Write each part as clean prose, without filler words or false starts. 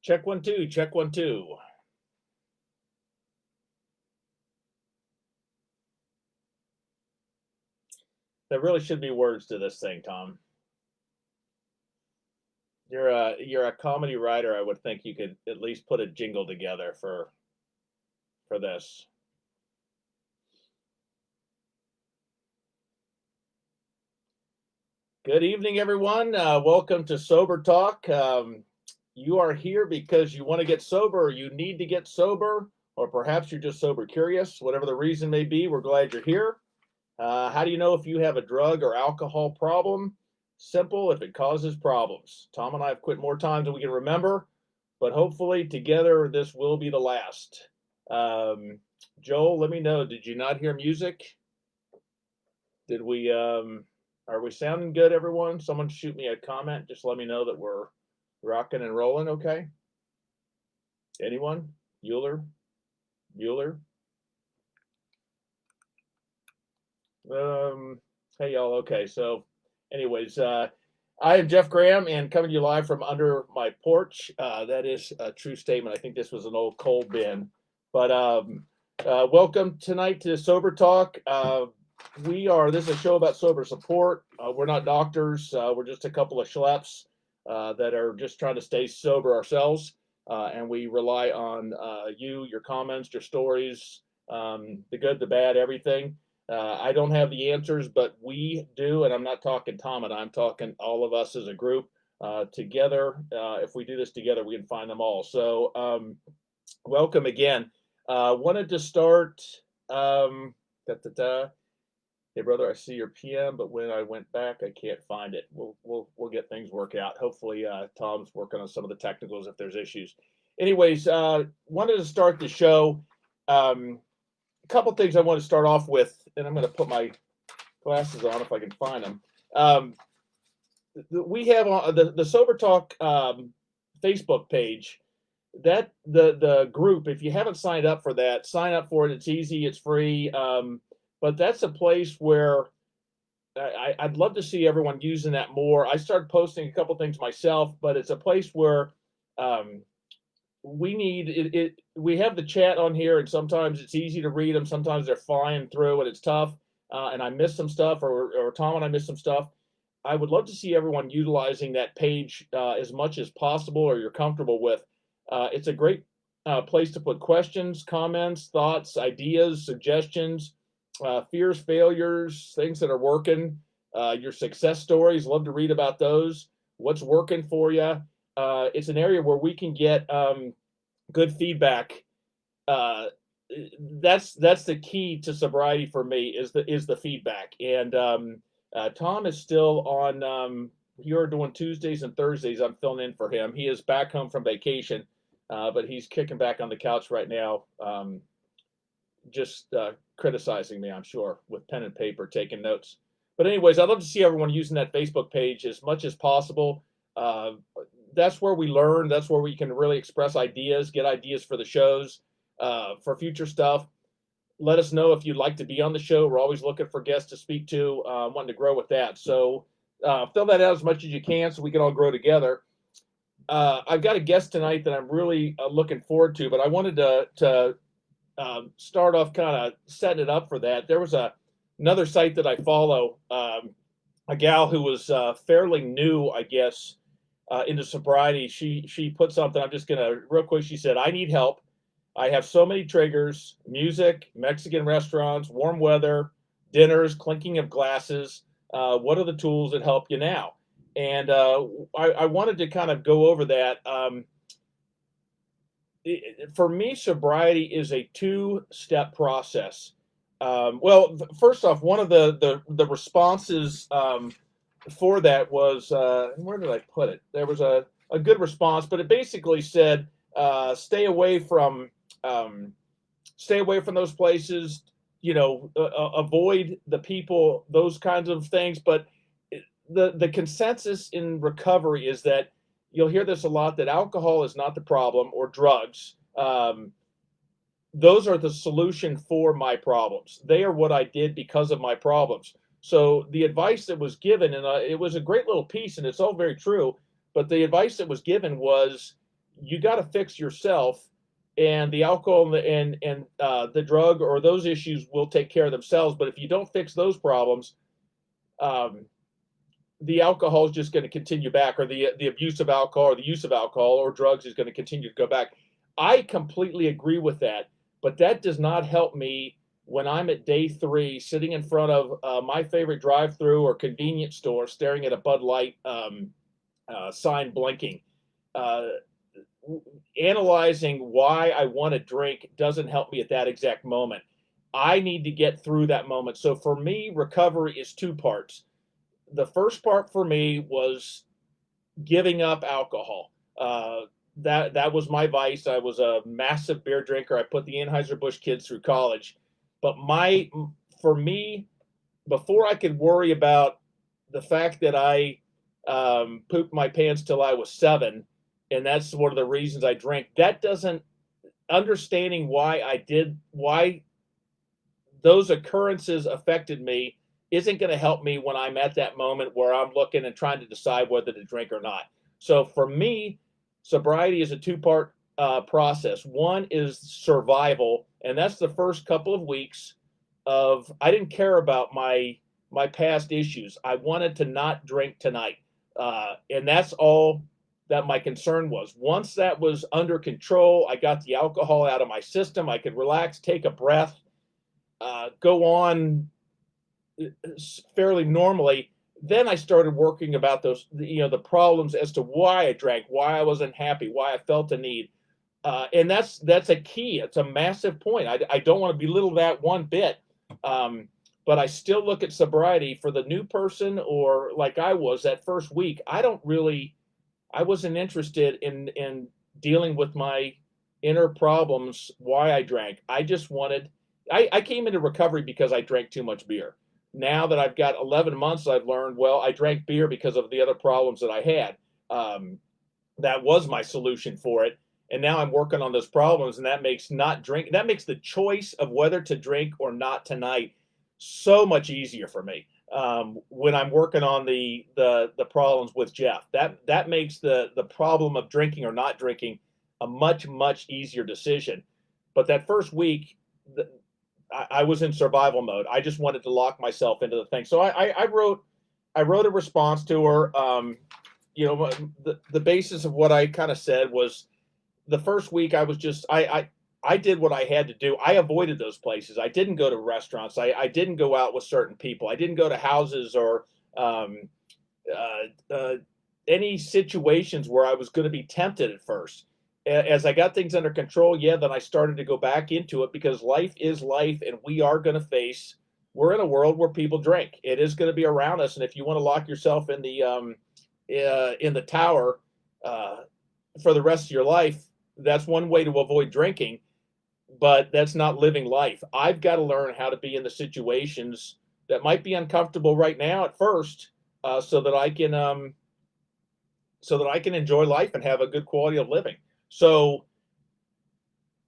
Check 1 2, check 1 2. There really should be words to this thing, Tom. You're a comedy writer. I would think you could at least put a jingle together for this. Good evening, everyone. Welcome to Sober Talk. You are here because you want to get sober, or you need to get sober, or perhaps you're just sober curious. Whatever the reason may be, we're glad you're here. How do you know if you have a drug or alcohol problem? Simple, if it causes problems. Tom and I have quit more times than we can remember, but hopefully together this will be the last. Joel, let me know, did you not hear music? Did we, are we sounding good, everyone? Someone shoot me a comment. Just let me know that we're rocking and rolling, okay? Anyone? Bueller? Hey, y'all. Okay, so anyways, I am Jeff Graham and coming to you live from under my porch. That is a true statement. I think this was an old coal bin. But welcome tonight to Sober Talk. This is a show about sober support. We're not doctors. We're just a couple of schleps that are just trying to stay sober ourselves. And we rely on your comments, your stories, the good, the bad, everything. I don't have the answers, but we do, and I'm not talking Tom and I'm talking all of us as a group together. If we do this together, we can find them all. So welcome again. Wanted to start. Hey brother, I see your PM, but when I went back, I can't find it. We'll get things worked out. Hopefully, Tom's working on some of the technicals if there's issues. Anyways, wanted to start the show. A couple things I want to start off with, and I'm going to put my glasses on if I can find them. We have the Sober Talk Facebook page. That the group, if you haven't signed up for that, sign up for it. It's easy, it's free. But that's a place where I'd love to see everyone using that more. I started posting a couple things myself, but it's a place where we need it. We have the chat on here, and sometimes it's easy to read them. Sometimes they're flying through, and it's tough. And I miss some stuff, or Tom and I miss some stuff. I would love to see everyone utilizing that page as much as possible, or you're comfortable with. It's a great place to put questions, comments, thoughts, ideas, suggestions. Fears, failures, things that are working, your success stories, love to read about those, what's working for you. It's an area where we can get good feedback. That's the key to sobriety for me is the feedback. And Tom is still on, you're doing Tuesdays and Thursdays. I'm filling in for him. He is back home from vacation, but he's kicking back on the couch right now. Just criticizing me, I'm sure, with pen and paper, taking notes. But anyways, I'd love to see everyone using that Facebook page as much as possible. That's where we learn. That's where we can really express ideas, get ideas for the shows, for future stuff. Let us know if you'd like to be on the show. We're always looking for guests to speak to, wanting to grow with that. So fill that out as much as you can so we can all grow together. I've got a guest tonight that I'm really looking forward to, but I wanted to start off kind of setting it up for that. There was another site that I follow, a gal who was fairly new, I guess, into sobriety. She put something, I'm just gonna real quick. She said, I need help. I have so many triggers: music, Mexican restaurants, warm weather, dinners, clinking of glasses. What are the tools that help you now? And I wanted to kind of go over that. For me, sobriety is a two-step process. Well, first off, one of the responses for that was, where did I put it? There was a good response, but it basically said, stay away from those places, avoid the people, those kinds of things. But the consensus in recovery is that you'll hear this a lot, that alcohol is not the problem, or drugs. Those are the solution for my problems. They are what I did because of my problems. So the advice that was given, and it was a great little piece, and it's all very true, but the advice that was given was, you got to fix yourself, and the alcohol and the drug or those issues will take care of themselves. But if you don't fix those problems, um, the alcohol is just going to continue back, or the abuse of alcohol or the use of alcohol or drugs is going to continue to go back. I completely agree with that, but that does not help me when I'm at day 3, sitting in front of my favorite drive-through or convenience store, staring at a Bud Light sign blinking. Uh, Analyzing why I want to drink doesn't help me at that exact moment. I need to get through that moment. So for me, recovery is 2 parts. The first part for me was giving up alcohol. That was my vice. I was a massive beer drinker. I put the Anheuser-Busch kids through college. But for me, before I could worry about the fact that I pooped my pants till I was 7, and that's one of the reasons I drink. That doesn't understanding why those occurrences affected me isn't going to help me when I'm at that moment where I'm looking and trying to decide whether to drink or not. So for me, sobriety is a 2-part process. One is survival, and that's the first couple of weeks of I didn't care about my past issues. I wanted to not drink tonight, and that's all that my concern was. Once that was under control, I got the alcohol out of my system. I could relax, take a breath, go on fairly normally. Then I started working about those, the problems as to why I drank, why I wasn't happy, why I felt the need. And that's a key. It's a massive point. I don't want to belittle that one bit. But I still look at sobriety for the new person, or like I was that first week. I wasn't interested in dealing with my inner problems, why I drank. I came into recovery because I drank too much beer. Now that I've got 11 months, I've learned, well, I drank beer because of the other problems that I had. That was my solution for it. And now I'm working on those problems, and that makes the choice of whether to drink or not tonight so much easier for me. When I'm working on the problems with Jeff, that makes the problem of drinking or not drinking a much easier decision. But that first week, I was in survival mode. I just wanted to lock myself into the thing. So I wrote a response to her. The basis of what I kind of said was, the first week I was just I did what I had to do. I avoided those places. I didn't go to restaurants. I didn't go out with certain people. I didn't go to houses or any situations where I was going to be tempted at first. As I got things under control, then I started to go back into it, because life is life, and we're in a world where people drink. It is going to be around us, and if you want to lock yourself in the tower for the rest of your life, that's one way to avoid drinking, but that's not living life. I've got to learn how to be in the situations that might be uncomfortable right now at first, so that I can enjoy life and have a good quality of living. So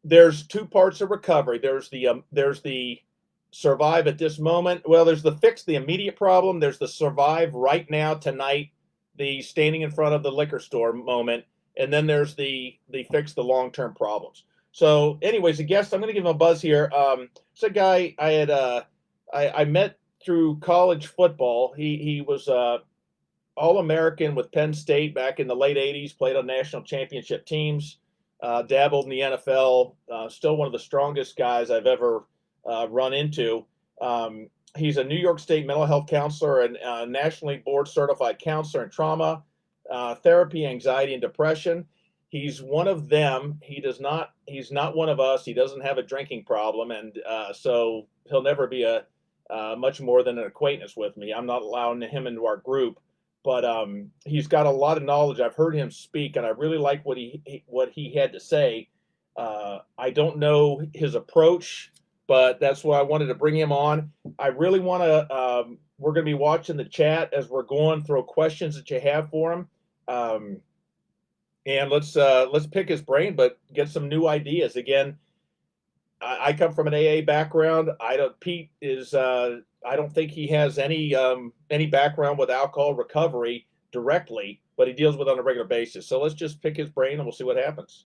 there's 2 parts of recovery. There's the survive at this moment. Well, there's the fix the immediate problem. There's the survive right now, tonight, the standing in front of the liquor store moment. And then there's the fix the long-term problems. So anyways, the guest, I'm going to give him a buzz here. It's a guy I met through college football. He was All-American with Penn State back in the late 80s, played on national championship teams, dabbled in the NFL, still one of the strongest guys I've ever run into. He's a New York State mental health counselor and nationally board certified counselor in trauma, therapy, anxiety, and depression. He's one of them. He's not one of us. He doesn't have a drinking problem, and so he'll never be much more than an acquaintance with me. I'm not allowing him into our group, but he's got a lot of knowledge. I've heard him speak, and I really like what he had to say. I don't know his approach, but that's why I wanted to bring him on. I really want to. We're going to be watching the chat as we're going through questions that you have for him, and let's pick his brain, but get some new ideas. Again, I come from an AA background. Pete is. I don't think he has any background with alcohol recovery directly. but he deals with it on a regular basis. So let's just pick his brain and we'll see what happens.